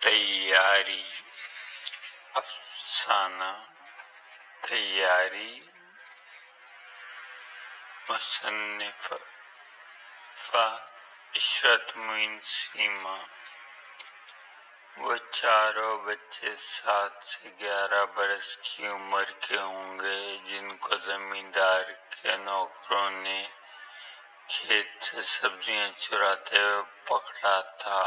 تیاری افسانہ تیاری مصنفہ عشرت معین سیماء۔ وہ چاروں بچے 7 سے 11 برس کی عمر کے ہوں گے جن کو زمیندار کے نوکروں نے کھیت سے سبزیاں چراتے ہوئے پکڑا تھا۔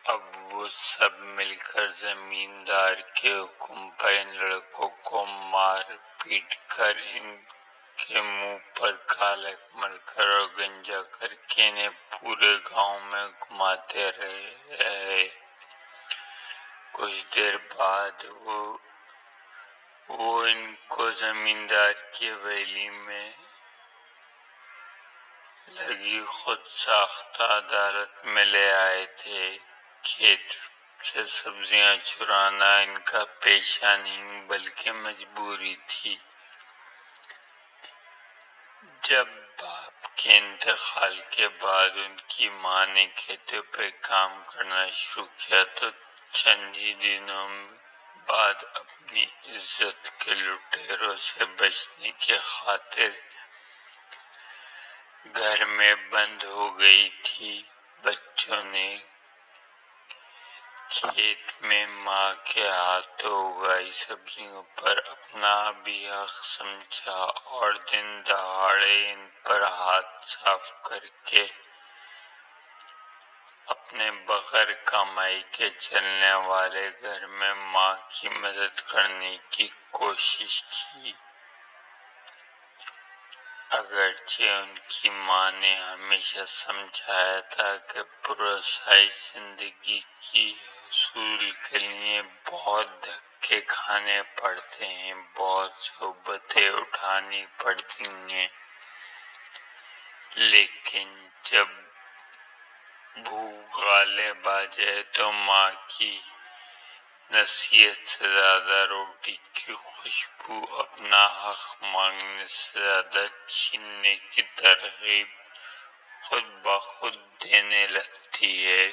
اب وہ سب مل کر زمیندار کے حکم پر ان لڑکوں کو مار پیٹ کر ان کے منہ پر کالک مل کر اور گنجا کر کے انہیں پورے گاؤں میں گھماتے رہے۔ کچھ دیر بعد وہ ان کو زمیندار کی حویلی میں لگی خود ساختہ عدالت میں لے آئے تھے۔ کھیت سے سبزیاں چرانا ان کا پیشہ نہیں بلکہ مجبوری تھی۔ جب باپ کے انتقال کے بعد ان کی ماں نے کھیتوں پہ کام کرنا شروع کیا تو چند ہی دنوں بعد اپنی عزت کے لٹیروں سے بچنے کی خاطر گھر میں بند ہو گئی تھی۔ بچوں نے کھیت میں ماں کے ہاتھوں اگائی سبزیوں پر اپنا بھی حق سمجھا اور دن دہاڑے ان پر ہاتھ صاف کر کے اپنے بغیر کمائی کے چلنے والے گھر میں ماں کی مدد کرنے کی کوشش کی۔ اگرچہ ان کی ماں نے ہمیشہ سمجھایا تھا کہ پرآسائش زندگی کی حصول کے لیے بہت دھکے کھانے پڑتے ہیں، بہت صعوبتیں اٹھانی پڑتی ہیں، لیکن جب بھوک غالب آ جائے تو ماں کی نصیحت سے زیادہ روٹی کی خوشبو اپنا حق مانگنے سے زیادہ چھیننے کی ترغیب خود بخود دینے لگتی ہے۔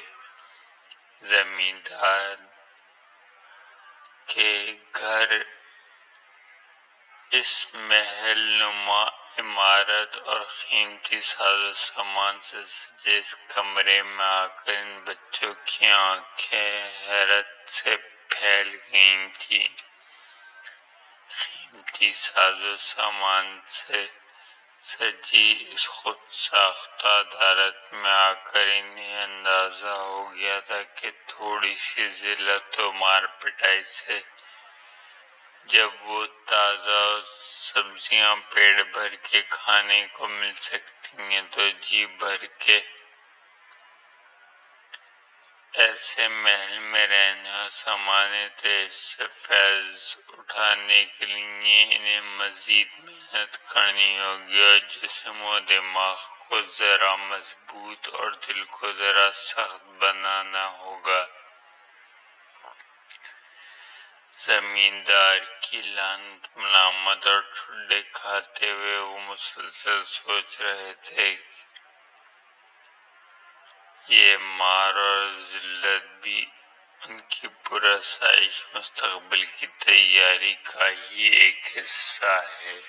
زمیندار کے گھر اس محل نما عمارت اور قیمتی ساز و سامان سے سجے اس کمرے میں آ کر ان بچوں کی آنکھیں حیرت سے پھیل گئی تھیں۔ قیمتی ساز و سامان سے سجی اس خود ساختہ عدالت میں آ کر انہیں اندازہ ہو گیا تھا کہ تھوڑی سی ذلت و مار پٹائی سے جب وہ تازہ سبزیاں پیٹ بھر کے کھانے کو مل سکتی ہیں تو جی بھر کے ایسے محل میں رہنے اور سامان تیج سے فیض اٹھانے کے لیے انہیں مزید محنت کرنی ہوگی اور جسم و دماغ کو ذرا مضبوط اور دل کو ذرا سخت بنانا ہوگا۔ زمیندار کی لعنت ملامت اور ٹھڈے کھاتے ہوئے وہ مسلسل سوچ رہے تھے یہ مار اور ذلت بھی ان کی پرآسائش مستقبل کی تیاری کا ہی ایک حصہ ہے۔